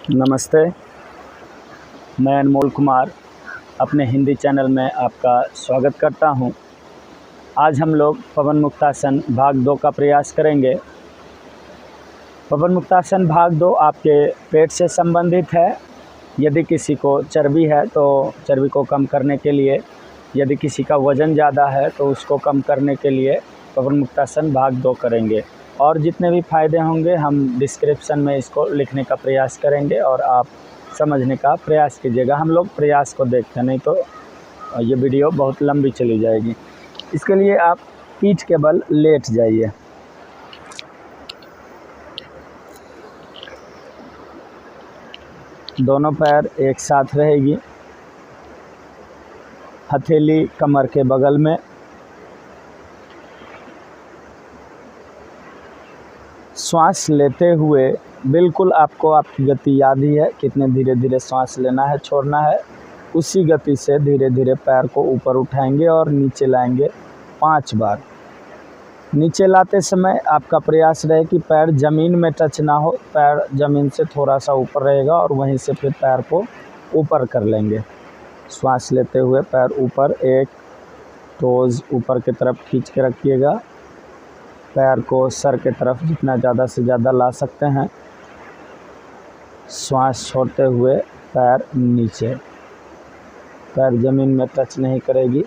नमस्ते, मैं अनमोल कुमार अपने हिंदी चैनल में आपका स्वागत करता हूं। आज हम लोग पवन मुक्तासन भाग 2 का प्रयास करेंगे। पवन मुक्तासन भाग 2 आपके पेट से संबंधित है। यदि किसी को चर्बी है तो चर्बी को कम करने के लिए, यदि किसी का वज़न ज़्यादा है तो उसको कम करने के लिए पवन मुक्तासन भाग 2 करेंगे। और जितने भी फ़ायदे होंगे हम डिस्क्रिप्शन में इसको लिखने का प्रयास करेंगे और आप समझने का प्रयास कीजिएगा। हम लोग प्रयास को देखते हैं, नहीं तो ये वीडियो बहुत लंबी चली जाएगी। इसके लिए आप पीठ के बल लेट जाइए। दोनों पैर एक साथ रहेगी, हथेली कमर के बगल में। श्वास लेते हुए बिल्कुल आपको आपकी गति याद ही है, कितने धीरे धीरे श्वास लेना है, छोड़ना है। उसी गति से धीरे धीरे पैर को ऊपर उठाएंगे और नीचे लाएंगे 5 बार। नीचे लाते समय आपका प्रयास रहे कि पैर ज़मीन में टच ना हो, पैर ज़मीन से थोड़ा सा ऊपर रहेगा और वहीं से फिर पैर को ऊपर कर लेंगे। श्वास लेते हुए पैर ऊपर, एक टोज़ ऊपर की तरफ खींच के रखिएगा। पैर को सर के तरफ जितना ज़्यादा से ज़्यादा ला सकते हैं। श्वास छोड़ते हुए पैर नीचे, पैर ज़मीन में टच नहीं करेगी।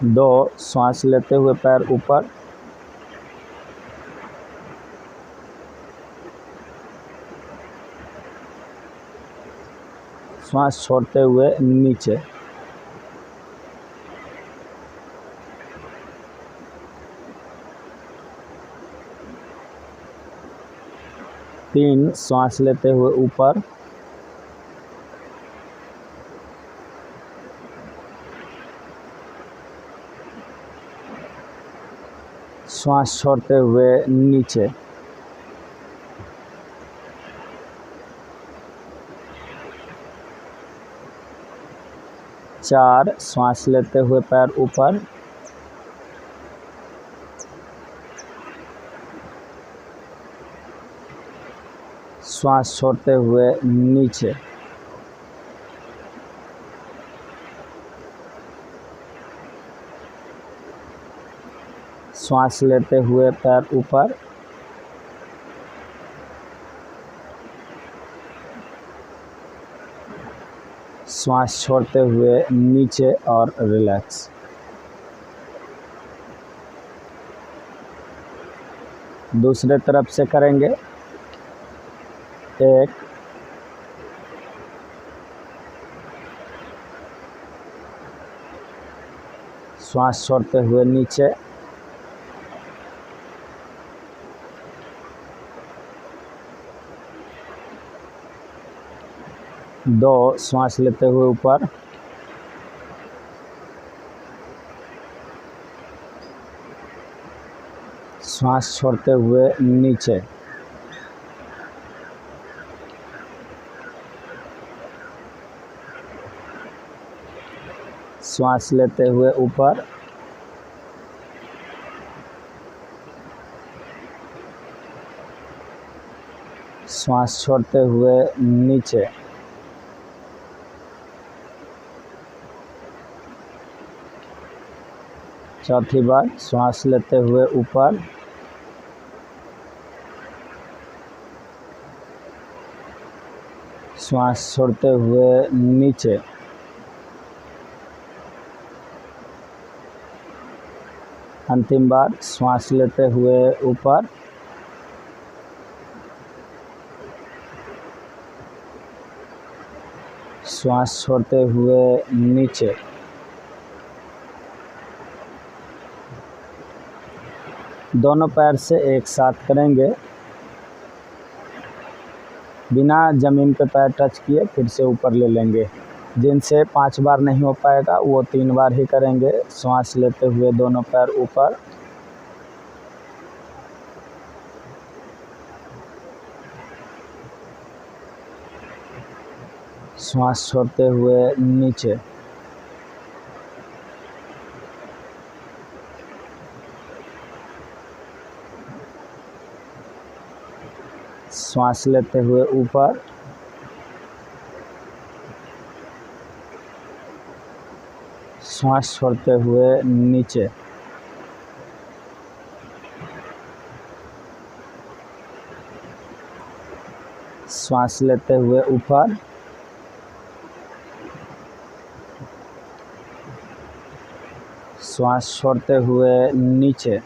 2 श्वास लेते हुए पैर ऊपर, श्वास छोड़ते हुए नीचे। 3 श्वास लेते हुए ऊपर, श्वास छोड़ते हुए नीचे। 4 श्वास लेते हुए पैर ऊपर, श्वास छोड़ते हुए नीचे। 5 श्वास लेते हुए पैर ऊपर, श्वास छोड़ते हुए नीचे और रिलैक्स। दूसरे तरफ से करेंगे। 1 श्वास छोड़ते हुए नीचे, 2 श्वास लेते हुए ऊपर, श्वास छोड़ते हुए नीचे। 5 श्वास लेते हुए ऊपर, श्वास छोड़ते हुए नीचे। 4थी बार श्वास लेते हुए ऊपर, श्वास छोड़ते हुए नीचे। अंतिम बार श्वास लेते हुए ऊपर, श्वास छोड़ते हुए नीचे। दोनों पैर से एक साथ करेंगे, बिना ज़मीन पे पैर टच किए फिर से ऊपर ले लेंगे। जिनसे 5 बार नहीं हो पाएगा वो 3 बार ही करेंगे। श्वास लेते हुए दोनों पैर ऊपर, श्वास छोड़ते हुए नीचे। श्वास लेते हुए ऊपर, श्वास छोड़ते हुए नीचे। श्वास लेते हुए ऊपर, श्वास छोड़ते हुए नीचे।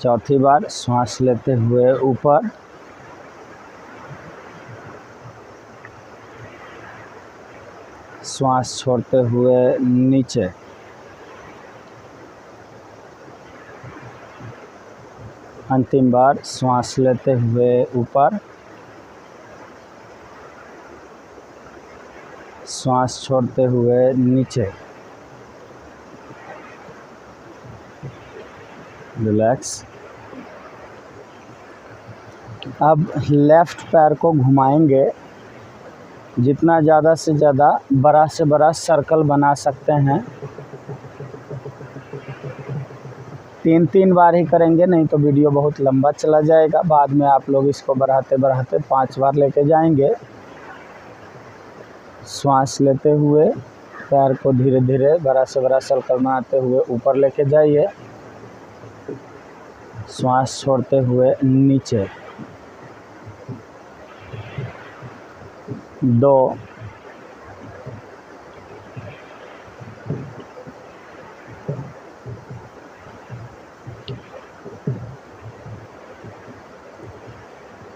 चौथी बार श्वास लेते हुए ऊपर, श्वास छोड़ते हुए नीचे। अंतिम बार श्वास लेते हुए ऊपर, श्वास छोड़ते हुए नीचे। रिलैक्स। अब लेफ़्ट पैर को घुमाएंगे। जितना ज़्यादा से ज़्यादा बड़ा से बड़ा सर्कल बना सकते हैं। 3-3 बार ही करेंगे, नहीं तो वीडियो बहुत लंबा चला जाएगा। बाद में आप लोग इसको बढ़ाते बढ़ाते 5 बार लेके जाएंगे। श्वास लेते हुए पैर को धीरे धीरे बड़ा से बड़ा सर्कल बनाते हुए ऊपर लेके जाइए। श्वास छोड़ते हुए नीचे। 2,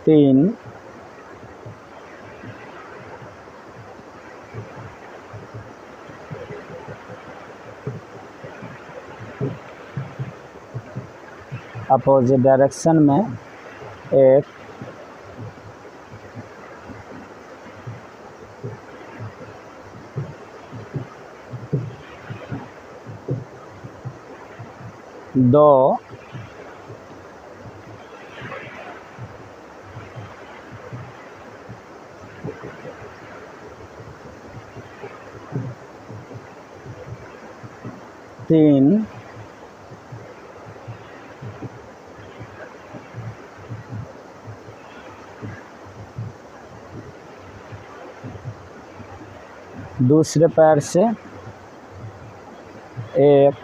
3, 1 अपोजिट डायरेक्शन में 1, 2, 3, 2 पैर से 1,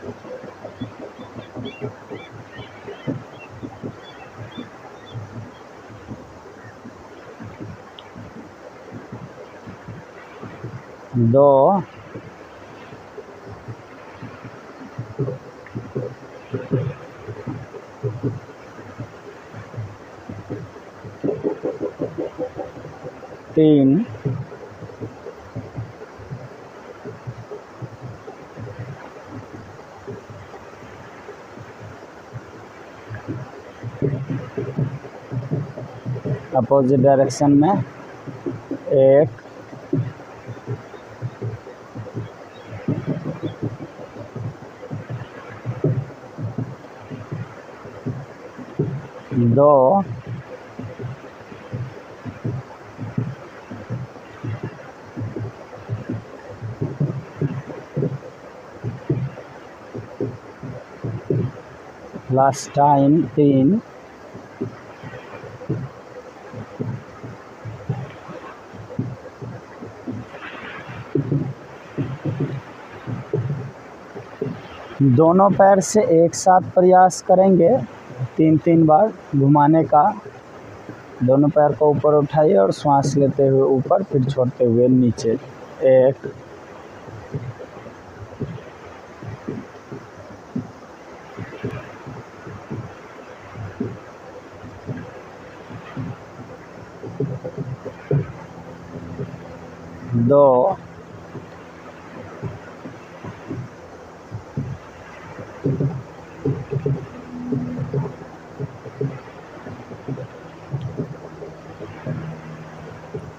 2, 3, 1 अपोजिट डायरेक्शन में 1, 2, 3 3, दोनों पैर से एक साथ प्रयास करेंगे 3-3 बार घुमाने का। दोनों पैर को ऊपर उठाइए और श्वास लेते हुए ऊपर, फिर छोड़ते हुए नीचे। 1, 2,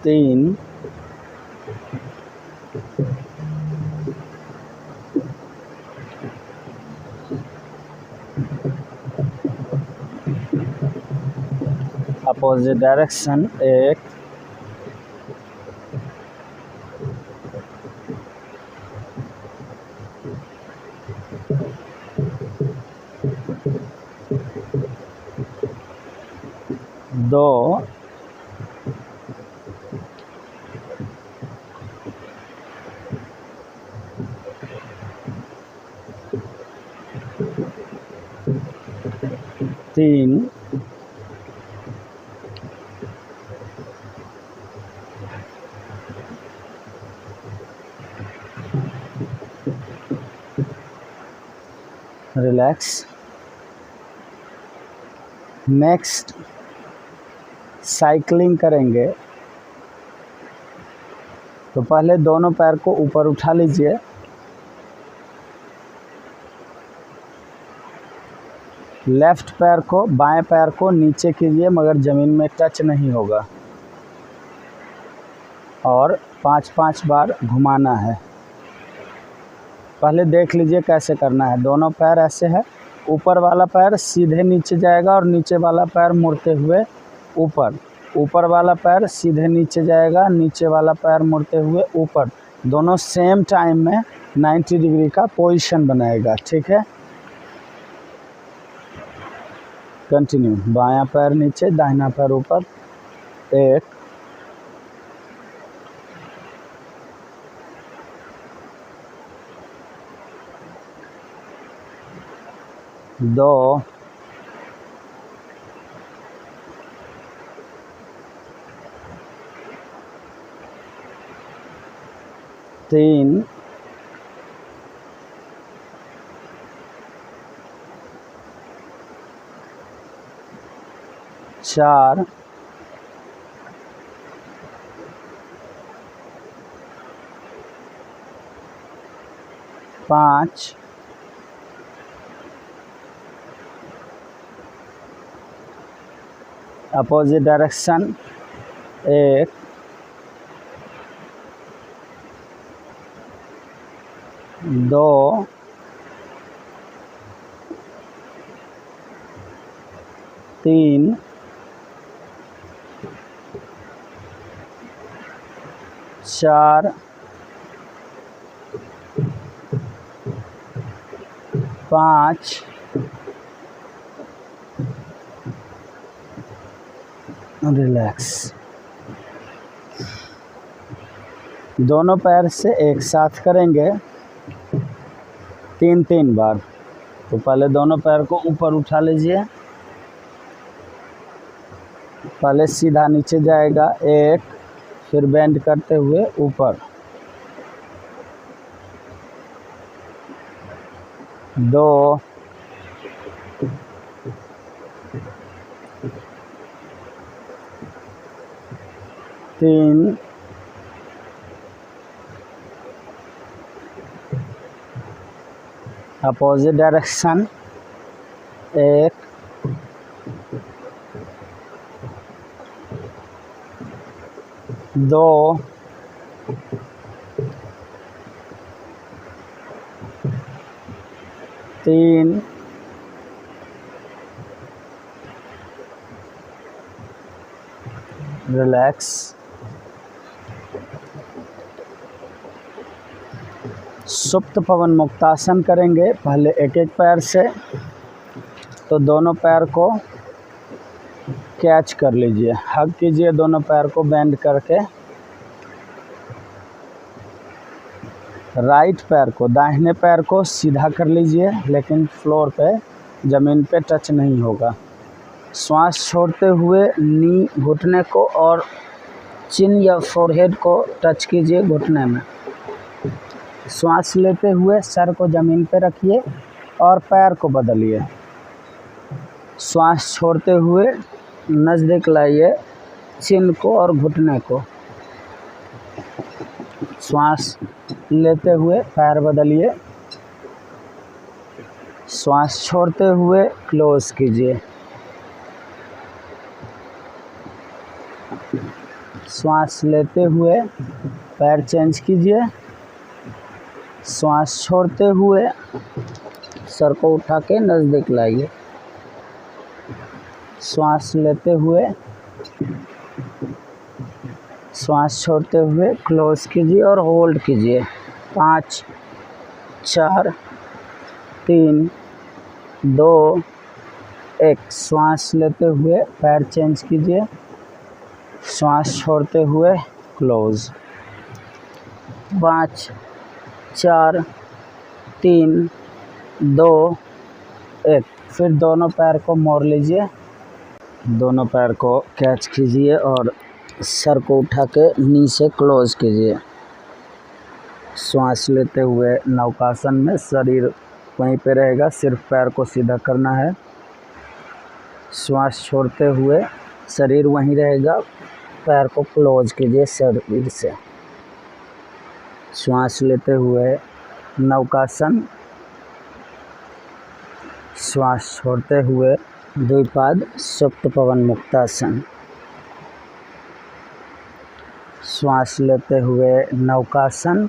3, 1 अपोजिट डायरेक्शन 1, 2, दो, तीन, रिलैक्स। नेक्स्ट साइकिलिंग करेंगे, तो पहले दोनों पैर को ऊपर उठा लीजिए, लेफ्ट पैर को, बाएं पैर को नीचे कीजिए मगर ज़मीन में टच नहीं होगा, और 5-5 बार घुमाना है। पहले देख लीजिए कैसे करना है। दोनों पैर ऐसे है, ऊपर वाला पैर सीधे नीचे जाएगा और नीचे वाला पैर मुड़ते हुए ऊपर, ऊपर वाला पैर सीधे नीचे जाएगा, नीचे वाला पैर मुड़ते हुए ऊपर। दोनों सेम टाइम में 90 डिग्री का पोजीशन बनाएगा, ठीक है। कंटिन्यू। बायां पैर नीचे, दाहिना पैर ऊपर। 1, 2, 3, 4, 5, 'अपोजिट डायरेक्शन'। 1, 2, 3, 4, 5, रिलैक्स। दोनों पैर से एक साथ करेंगे 3-3 बार। तो पहले दोनों पैर को ऊपर उठा लीजिए, पहले सीधा नीचे जाएगा 1, फिर बेंड करते हुए ऊपर, 2, 3, 'अपोजिट डायरेक्शन'। 1, 2, 3, 'रिलैक्स'। सुप्त पवन मुक्तासन करेंगे, पहले एक एक पैर से। तो दोनों पैर को कैच कर लीजिए, हग कीजिए दोनों पैर को बेंड करके। राइट पैर को, दाहिने पैर को सीधा कर लीजिए, लेकिन फ्लोर पे, ज़मीन पे टच नहीं होगा। श्वास छोड़ते हुए नी, घुटने को और चिन या फोरहेड को टच कीजिए घुटने में। श्वास लेते हुए सर को ज़मीन पे रखिए और पैर को बदलिए। श्वास छोड़ते हुए नज़दीक लाइए चिन को और घुटने को। श्वास लेते हुए पैर बदलिए। श्वास छोड़ते हुए क्लोज कीजिए। श्वास लेते हुए पैर चेंज कीजिए। श्वास छोड़ते हुए सर को उठा के नज़दीक लाइए। श्वास लेते हुए, श्वास छोड़ते हुए क्लोज कीजिए और होल्ड कीजिए। 5, 4, 3, 2, 1। श्वास लेते हुए पैर चेंज कीजिए, श्वास छोड़ते हुए क्लोज। 5 4 3 2 1। फिर दोनों पैर को मोड़ लीजिए, दोनों पैर को कैच कीजिए और सर को उठा के नी से क्लोज कीजिए। श्वास लेते हुए नौकासन में शरीर वहीं पे रहेगा, सिर्फ पैर को सीधा करना है। श्वास छोड़ते हुए शरीर वहीं रहेगा, पैर को क्लोज कीजिए शरीर से। श्वास लेते हुए नौकासन, श्वास छोड़ते हुए द्विपाद सुप्त पवन मुक्तासन। श्वास लेते हुए नौकासन,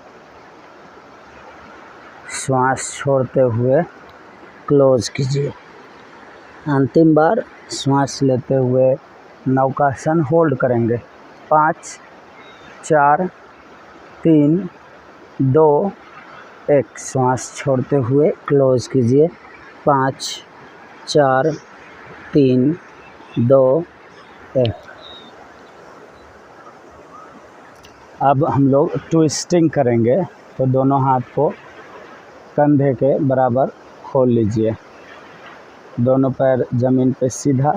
श्वास छोड़ते हुए क्लोज कीजिए। अंतिम बार श्वास लेते हुए नौकासन होल्ड करेंगे। 5 4 3 2 1। श्वास छोड़ते हुए क्लोज कीजिए। 5 4 3 2 1। अब हम लोग ट्विस्टिंग करेंगे, तो दोनों हाथ को कंधे के बराबर खोल लीजिए, दोनों पैर ज़मीन पे सीधा।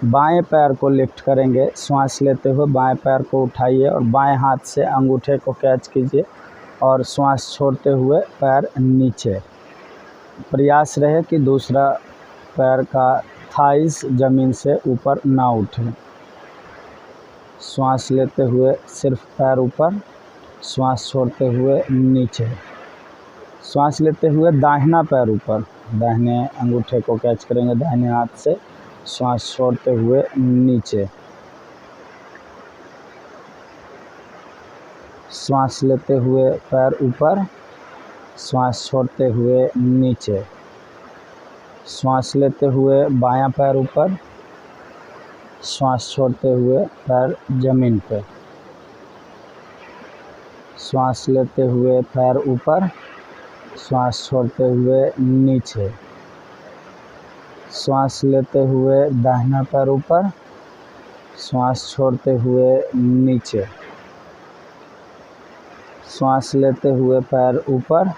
बाएं पैर को लिफ्ट करेंगे, श्वास लेते हुए बाएं पैर को उठाइए और बाएं हाथ से अंगूठे को कैच कीजिए और श्वास छोड़ते हुए पैर नीचे। प्रयास रहे कि दूसरा पैर का थाइस ज़मीन से ऊपर ना उठे। श्वास लेते हुए सिर्फ पैर ऊपर, श्वास छोड़ते हुए नीचे। श्वास लेते हुए दाहिना पैर ऊपर, दाहिने अंगूठे को कैच करेंगे दाहिने हाथ से, श्वास छोड़ते हुए नीचे। श्वास लेते हुए पैर ऊपर, श्वास छोड़ते हुए नीचे। श्वास लेते हुए बायां पैर ऊपर, श्वास छोड़ते हुए पैर ज़मीन पे। श्वास लेते हुए पैर ऊपर, श्वास छोड़ते हुए नीचे। श्वास लेते हुए दाहिना पैर ऊपर, श्वास छोड़ते हुए नीचे। श्वास लेते हुए पैर ऊपर,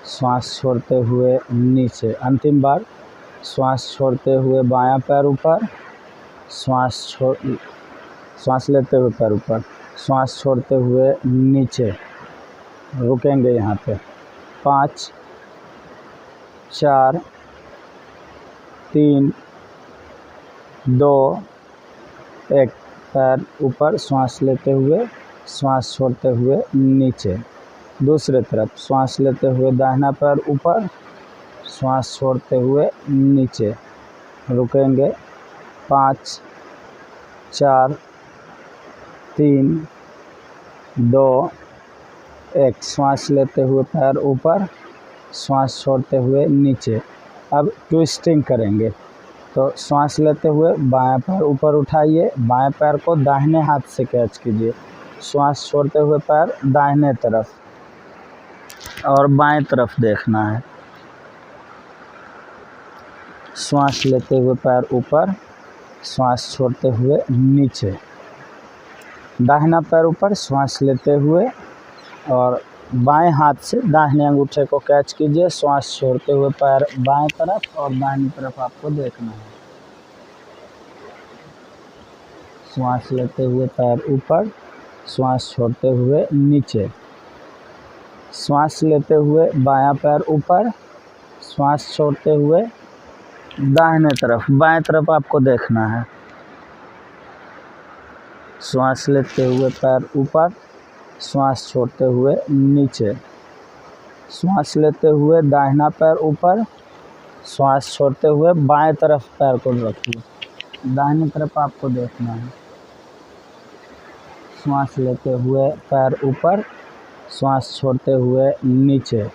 श्वास छोड़ते हुए नीचे। अंतिम बार श्वास छोड़ते हुए बायां पैर ऊपर, श्वास लेते हुए पैर ऊपर, श्वास छोड़ते हुए नीचे। रुकेंगे यहाँ पे। 5 4 3 2 1। पैर ऊपर, श्वास लेते हुए, श्वास छोड़ते हुए नीचे। दूसरे तरफ श्वास लेते हुए दाहिना पैर ऊपर, श्वास छोड़ते हुए नीचे। रुकेंगे। 5 4 3 2 1। श्वास लेते हुए पैर ऊपर, श्वास छोड़ते हुए नीचे। अब ट्विस्टिंग करेंगे, तो श्वास लेते हुए बायां पैर ऊपर उठाइए, बाएं पैर को दाहिने हाथ से कैच कीजिए। श्वास छोड़ते हुए पैर दाहिने तरफ और बाएं तरफ देखना है। श्वास लेते हुए पैर ऊपर, श्वास छोड़ते हुए नीचे। दाहिना पैर ऊपर, श्वास लेते हुए और बाएं हाथ से दाहिने अंगूठे को कैच कीजिए। श्वास छोड़ते हुए पैर बाएं तरफ और दाहिनी तरफ आपको देखना है। श्वास लेते हुए पैर ऊपर, श्वास छोड़ते हुए नीचे। श्वास लेते हुए बायां पैर ऊपर, श्वास छोड़ते हुए दाहिने तरफ, बाएं तरफ आपको देखना है। श्वास लेते हुए पैर ऊपर, श्वास छोड़ते हुए नीचे। श्वास लेते हुए दाहिना पैर ऊपर, श्वास छोड़ते हुए बाएं तरफ पैर को रखिए, दाहिनी तरफ आपको देखना है। श्वास लेते हुए पैर ऊपर, श्वास छोड़ते हुए नीचे।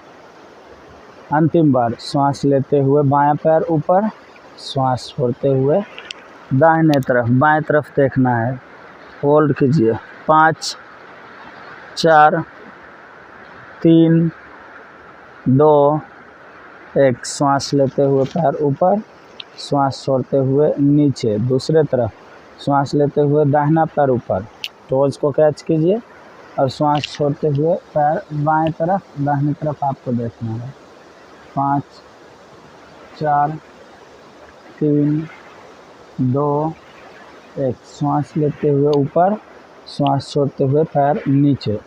अंतिम बार श्वास लेते हुए बायां पैर ऊपर, श्वास छोड़ते हुए दाहिने तरफ, बाएं तरफ देखना है। होल्ड कीजिए। 5 4 3 2 एक श्वास लेते हुए पैर ऊपर, श्वास छोड़ते हुए नीचे। दूसरे तरफ श्वास लेते हुए दाहिना पैर ऊपर, टोज को कैच कीजिए और श्वास छोड़ते हुए पैर बाएं तरफ, दाहिनी तरफ आपको देखना है। 5 4 3 2 1। श्वास लेते हुए ऊपर, श्वास छोड़ते हुए पैर नीचे।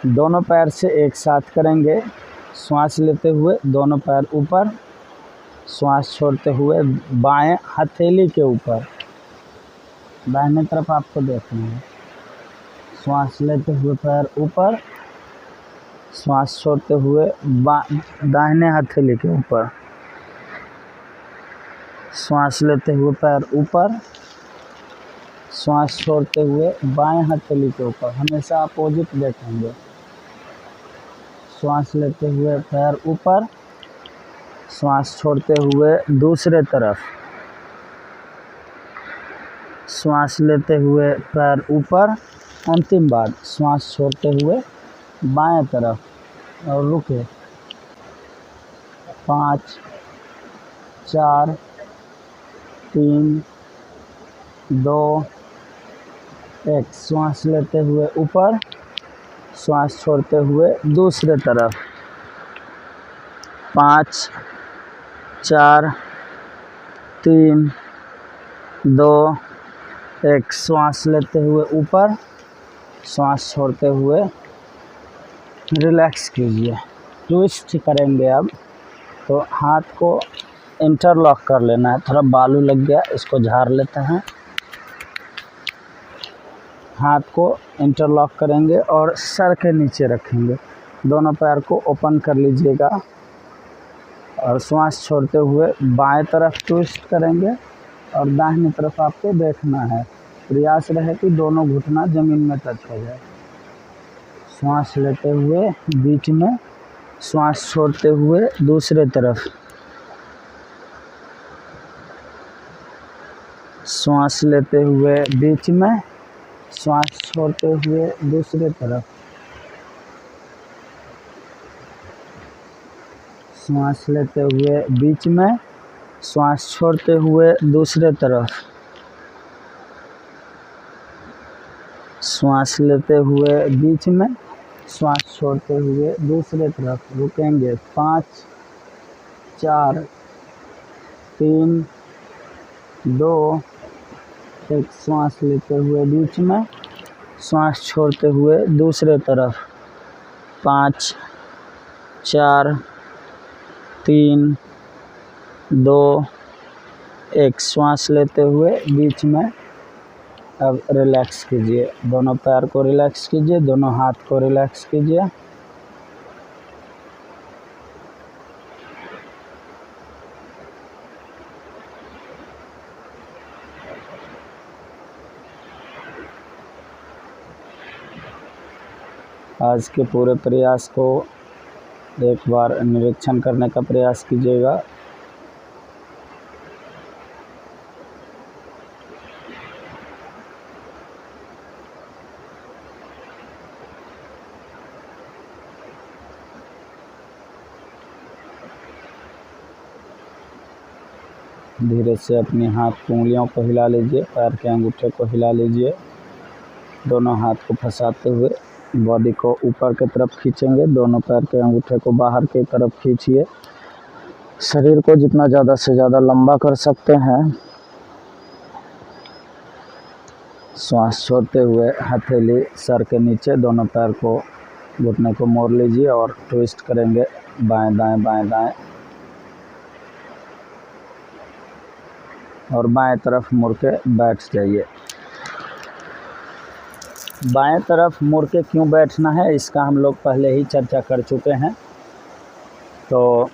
दोनों पैर से एक साथ करेंगे। श्वास लेते हुए दोनों पैर ऊपर, श्वास छोड़ते हुए बाएं हथेली के ऊपर, दाहिने तरफ आपको देखना है। श्वास लेते हुए पैर ऊपर, श्वास छोड़ते हुए दाहिने हथेली के ऊपर, श्वास लेते हुए पैर ऊपर, श्वास छोड़ते हुए बाएं हथेली के ऊपर। हमेशा अपोजिट देखेंगे। श्वास लेते हुए पैर ऊपर, श्वास छोड़ते हुए दूसरे तरफ, श्वास लेते हुए पैर ऊपर। अंतिम बार श्वास छोड़ते हुए बाएं तरफ और रुके। 5 4 3 2 1। श्वास लेते हुए ऊपर, श्वास छोड़ते हुए दूसरे तरफ। 5 4 3 2 1। श्वास लेते हुए ऊपर, श्वास छोड़ते हुए रिलैक्स कीजिए। ट्विस्ट करेंगे अब, तो हाथ को इंटरलॉक कर लेना है। थोड़ा बालू लग गया, इसको झाड़ लेते हैं। हाथ को इंटरलॉक करेंगे और सर के नीचे रखेंगे। दोनों पैर को ओपन कर लीजिएगा और श्वास छोड़ते हुए बाएं तरफ ट्विस्ट करेंगे और दाहिनी तरफ आपको देखना है। प्रयास रहे कि दोनों घुटना ज़मीन में टच हो जाए। श्वास लेते हुए बीच में, श्वास छोड़ते हुए दूसरे तरफ, श्वास लेते हुए बीच में, श्वास छोड़ते हुए दूसरे तरफ, श्वास लेते हुए बीच में, श्वास छोड़ते हुए दूसरे तरफ, श्वास लेते हुए बीच में, श्वास छोड़ते हुए दूसरे तरफ। रुकेंगे। 5 4 3 2 1। श्वास लेते हुए बीच में, श्वास छोड़ते हुए दूसरे तरफ। 5 4 3 2 1। श्वास लेते हुए बीच में। अब रिलैक्स कीजिए। दोनों पैर को रिलैक्स कीजिए, दोनों हाथ को रिलैक्स कीजिए। आज के पूरे प्रयास को एक बार निरीक्षण करने का प्रयास कीजिएगा। धीरे से अपने हाथ की उंगलियों को हिला लीजिए, पैर के अंगूठे को हिला लीजिए। दोनों हाथ को फंसाते हुए बॉडी को ऊपर की तरफ खींचेंगे। दोनों पैर के अंगूठे को बाहर की तरफ खींचिए। शरीर को जितना ज़्यादा से ज़्यादा लंबा कर सकते हैं। श्वास छोड़ते हुए हथेली सर के नीचे, दोनों पैर को, घुटने को मोड़ लीजिए और ट्विस्ट करेंगे बाएं दाएं बाएं दाएं, और बाएं तरफ मुड़ के बैठ जाइए। बाएं तरफ मुड़ के क्यों बैठना है, इसका हम लोग पहले ही चर्चा कर चुके हैं। तो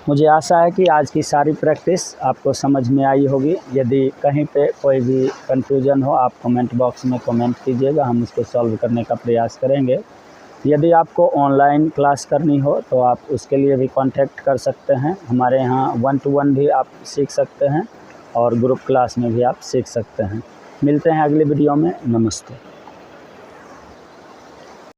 मुझे आशा है कि आज की सारी प्रैक्टिस आपको समझ में आई होगी। यदि कहीं पे कोई भी कन्फ्यूजन हो, आप कमेंट बॉक्स में कमेंट कीजिएगा, हम उसको सॉल्व करने का प्रयास करेंगे। यदि आपको ऑनलाइन क्लास करनी हो तो आप उसके लिए भी कांटेक्ट कर सकते हैं। हमारे यहाँ 1 to 1 भी आप सीख सकते हैं और ग्रुप क्लास में भी आप सीख सकते हैं। मिलते हैं अगली वीडियो में। नमस्ते।